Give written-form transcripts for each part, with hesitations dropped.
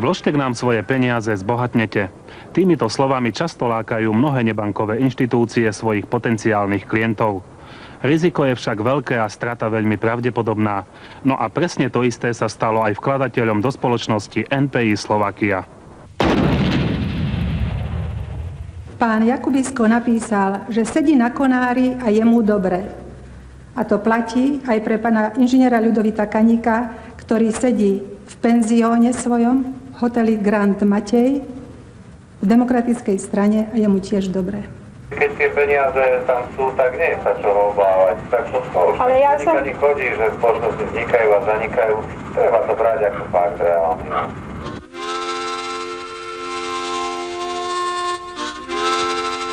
Vložte k nám svoje peniaze, zbohatnete. Týmito slovami často lákajú mnohé nebankové inštitúcie svojich potenciálnych klientov. Riziko je však veľké a strata veľmi pravdepodobná. No a presne to isté sa stalo aj vkladateľom do spoločnosti NPI Slovakia. Pán Jakubisko napísal, že sedí na konári a je mu dobre. A to platí aj pre pána inžiniera Ľudovita Kaníka, ktorý sedí v penzióne svojom, v hoteli Grand Matej, v Demokratickej strane a je mu tiež dobre. Keď tie peniaze tam sú, tak nie je sa čoho obávať. Tak to ale ja som... chodí, že spoločnosti vznikajú a zanikajú. Treba to brať ako fakt reálne.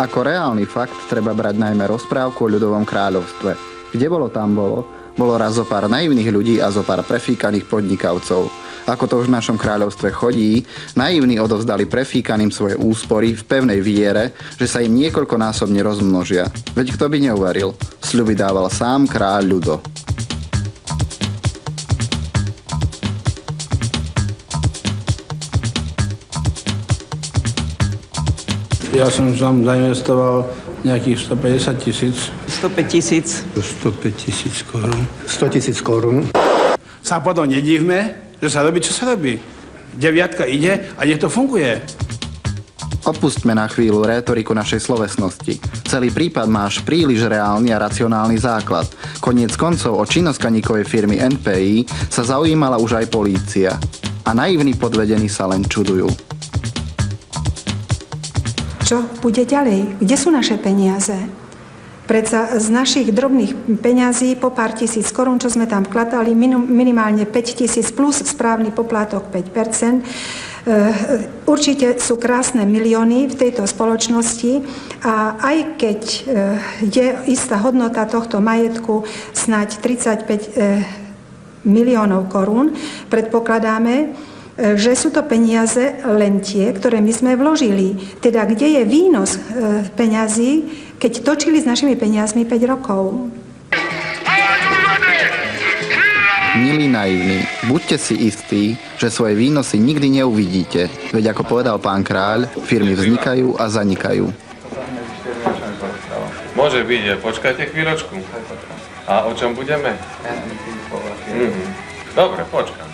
Ako reálny fakt treba brať najmä rozprávku o ľudovom kráľovstve. Kde bolo, tam bolo. Bolo raz zo pár naivných ľudí a zo pár prefíkaných podnikavcov. Ako to už v našom kráľovstve chodí, naivní odovzdali prefíkaným svoje úspory v pevnej viere, že sa im niekoľkonásobne rozmnožia. Veď kto by neuveril? Sľuby dával sám kráľ Ľudo. Ja som tam zainvestoval nejakých 150 000. 105 000. 105 000 korún. 100 000 korún. Sa potom nedívme, že sa robí, čo sa robí. Deviatka ide a nech to funguje. Opustme na chvíľu rétoriku našej slovesnosti. Celý prípad má až príliš reálny a racionálny základ. Koniec koncov o činnosť Kaníkovej firmy NPI sa zaujímala už aj polícia. A naivní podvedení sa len čudujú. Čo bude ďalej? Kde sú naše peniaze? Predsa z našich drobných peňazí po pár tisíc korún, čo sme tam vkladali, minimálne 5 000 plus správny poplatok 5%. Určite sú krásne milióny v tejto spoločnosti a aj keď je istá hodnota tohto majetku snáď 35 miliónov korún, predpokladáme, že sú to peniaze len tie, ktoré my sme vložili. Teda kde je výnos peňazí, keď točili s našimi peniazmi 5 rokov. Milí naivní, buďte si istí, že svoje výnosy nikdy neuvidíte. Veď ako povedal pán kráľ, firmy vznikajú a zanikajú. Môže byť, počkajte chvíľočku. A o čom budeme? Dobre, počkám.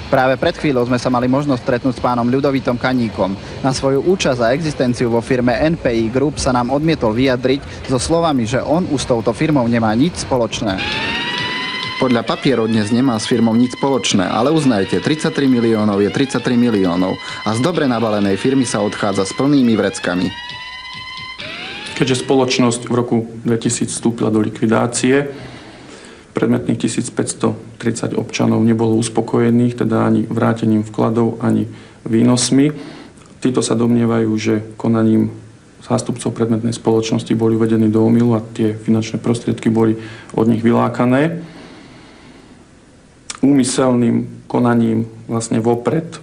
Práve pred chvíľou sme sa mali možnosť stretnúť s pánom Ľudovitom Kaníkom. Na svoju účasť a existenciu vo firme NPI Group sa nám odmietol vyjadriť so slovami, že on už s touto firmou nemá nič spoločné. Podľa papierov dnes nemá s firmou nič spoločné, ale uznajte, 33 miliónov je 33 miliónov a z dobre nabalenej firmy sa odchádza s plnými vreckami. Keďže spoločnosť v roku 2000 vstúpila do likvidácie, predmetných 1530 občanov nebolo uspokojených, teda ani vrátením vkladov, ani výnosmi. Títo sa domnievajú, že konaním zástupcov predmetnej spoločnosti boli uvedení do omylu a tie finančné prostriedky boli od nich vylákané. Úmyselným konaním vlastne vopred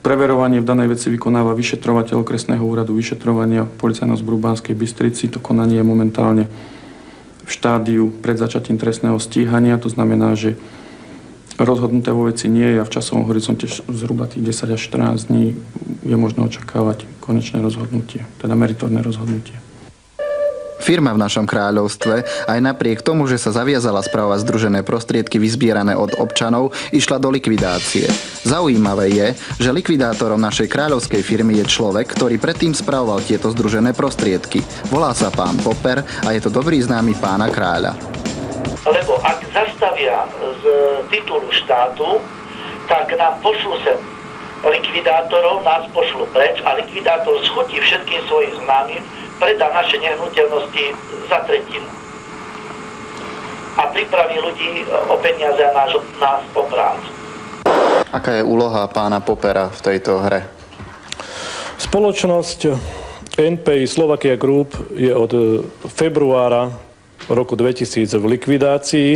preverovanie v danej veci vykonáva vyšetrovateľ okresného úradu vyšetrovania policajného zboru Banskej Bystrici. To konanie je momentálne v štádiu pred začatím trestného stíhania. To znamená, že rozhodnuté vo veci nie je a v časovom horizonte zhruba tých 10 až 14 dní je možné očakávať konečné rozhodnutie, teda meritorné rozhodnutie. Firma v našom kráľovstve aj napriek tomu, že sa zaviazala spravovať združené prostriedky vyzbierané od občanov, išla do likvidácie. Zaujímavé je, že likvidátorom našej kráľovskej firmy je človek, ktorý predtým spravoval tieto združené prostriedky. Volá sa pán Poper a je to dobrý známy pána kráľa. Lebo ak zastavia z titulu štátu, tak nám pošlú sem likvidátorov, nás pošlú preč a likvidátor schutí všetkým svojim známym, predá naše nehnuteľnosti za tretinu. A pripraví ľudí o peniaze a nás o prácu. Aká je úloha pána Popera v tejto hre? Spoločnosť NPI Slovakia Group je od februára roku 2000 v likvidácii.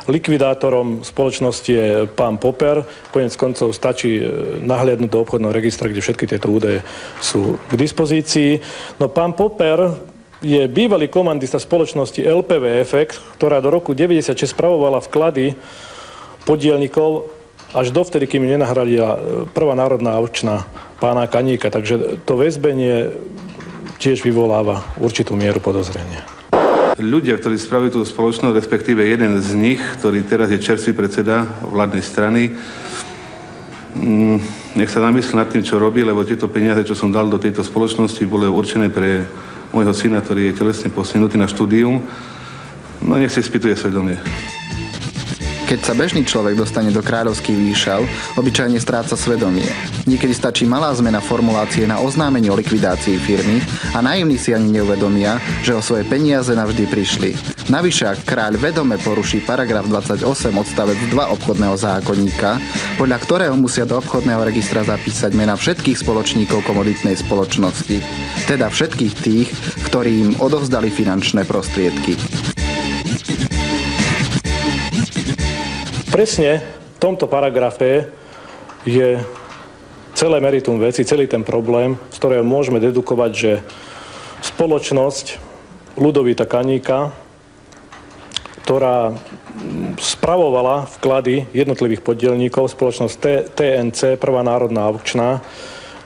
Likvidátorom spoločnosti je pán Poper. Koniec koncov stačí nahliadnúť do obchodného registra, kde všetky tieto údaje sú k dispozícii. No pán Poper je bývalý komandista spoločnosti LPV Efekt, ktorá do roku 1996 spravovala vklady podielnikov až dovtedy, kým nenahradila Prvá národná aukčná pána Kaníka. Takže to väzbenie tiež vyvoláva určitú mieru podozrenia. Ľudia, ktorí spravujú tú spoločnosť, respektíve jeden z nich, ktorý teraz je čerstvý predseda vládnej strany, nech sa zamyslí nad tým, čo robí, lebo tieto peniaze, čo som dal do tejto spoločnosti, boli určené pre môjho syna, ktorý je telesne postihnutý na štúdium. No nech si spýtuje svedomie. Keď sa bežný človek dostane do kráľovských výšav, obyčajne stráca svedomie. Niekedy stačí malá zmena formulácie na oznámenie o likvidácii firmy a naivní si ani neuvedomia, že o svoje peniaze navždy prišli. Navyše, ak kráľ vedome poruší paragraf 28 odstavec 2 obchodného zákonníka, podľa ktorého musia do obchodného registra zapísať mena všetkých spoločníkov komoditnej spoločnosti, teda všetkých tých, ktorí im odovzdali finančné prostriedky. Presne v tomto paragrafe je celé meritum veci, celý ten problém, z ktorého môžeme dedukovať, že spoločnosť Ľudovíta Kaníka, ktorá spravovala vklady jednotlivých podielníkov, spoločnosť TNC, Prvá národná aukčná,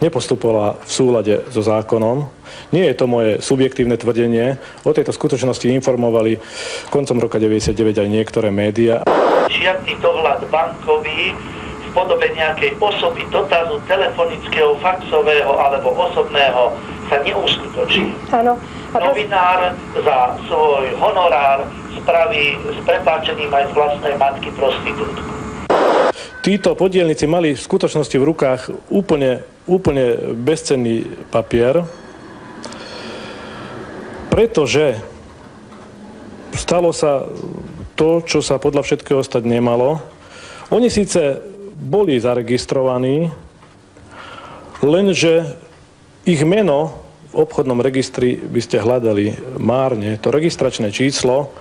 nepostupovala v súlade so zákonom. Nie je to moje subjektívne tvrdenie. O tejto skutočnosti informovali koncom roka 1999 aj niektoré médiá. Žiadny dohľad bankový v podobe nejakej osoby, dotazu telefonického, faxového alebo osobného sa neuskutoční. Áno. Novinár za svoj honorár spraví s prepáčením aj z vlastnej matky prostitútku. Títo podielnici mali v skutočnosti v rukách úplne bezcenný papier, pretože stalo sa to, čo sa podľa všetkého stať nemalo. Oni síce boli zaregistrovaní, lenže ich meno v obchodnom registri by ste hľadali márne. To registračné číslo,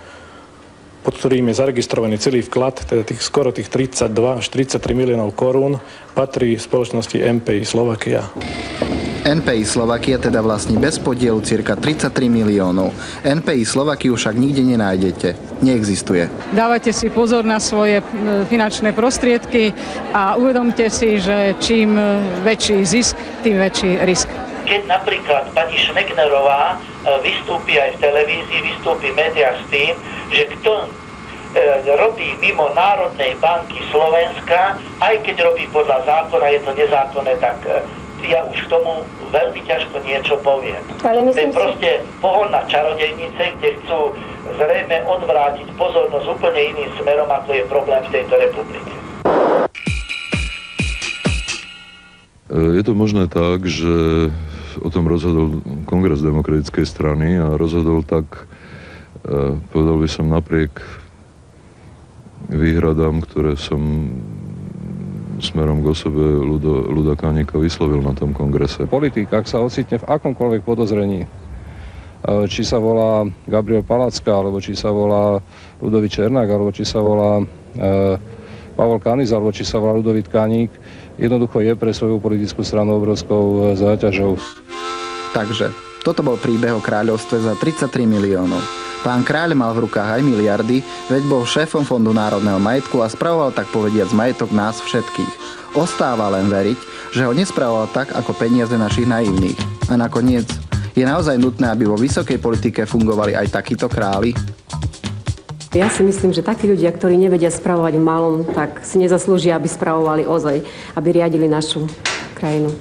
pod ktorým je zaregistrovaný celý vklad, teda skoro tých 32 až 33 miliónov korún, patrí spoločnosti NPI Slovakia. NPI Slovakia teda vlastní bez podielu cirka 33 miliónov. NPI Slovakiu však nikde nenájdete. Neexistuje. Dávajte si pozor na svoje finančné prostriedky a uvedomte si, že čím väčší zisk, tým väčší risk. Keď napríklad pani Šmegnerová vystúpi aj v televízii, vystúpi v médiách s tým, že kto robí mimo Národnej banky Slovenska, aj keď robí podľa zákona, je to nezákonné, tak ja už k tomu veľmi ťažko niečo poviem. Ale to je proste pohon na čarodejnice, kde chcú zrejme odvrátiť pozornosť úplne iným smerom, ako je problém v tejto republike. Je to možné tak, že o tom rozhodol Kongres demokratickej strany a rozhodol tak, povedal by som, napriek výhradám, ktoré som smerom k osobe Ľuda Kaníka vyslovil na tom kongrese. Politik, ak sa ocitne v akomkoľvek podozrení, či sa volá Gabriel Palacka, alebo či sa volá Ľudovít Černák, alebo či sa volá Pavol Kaniz, alebo či sa volá Ľudovít Kaník, jednoducho je pre svoju politickú stranu obrovskou záťažou. Takže, toto bol príbeh o kráľovstve za 33 miliónov. Pán kráľ mal v rukách aj miliardy, veď bol šéfom Fondu národného majetku a spravoval tak povediac majetok nás všetkých. Ostáva len veriť, že ho nespravoval tak ako peniaze našich naivných. A nakoniec, je naozaj nutné, aby vo vysokej politike fungovali aj takíto králi? Ja si myslím, že takí ľudia, ktorí nevedia spravovať v malom, tak si nezaslúžia, aby spravovali ozaj, aby riadili našu krajinu.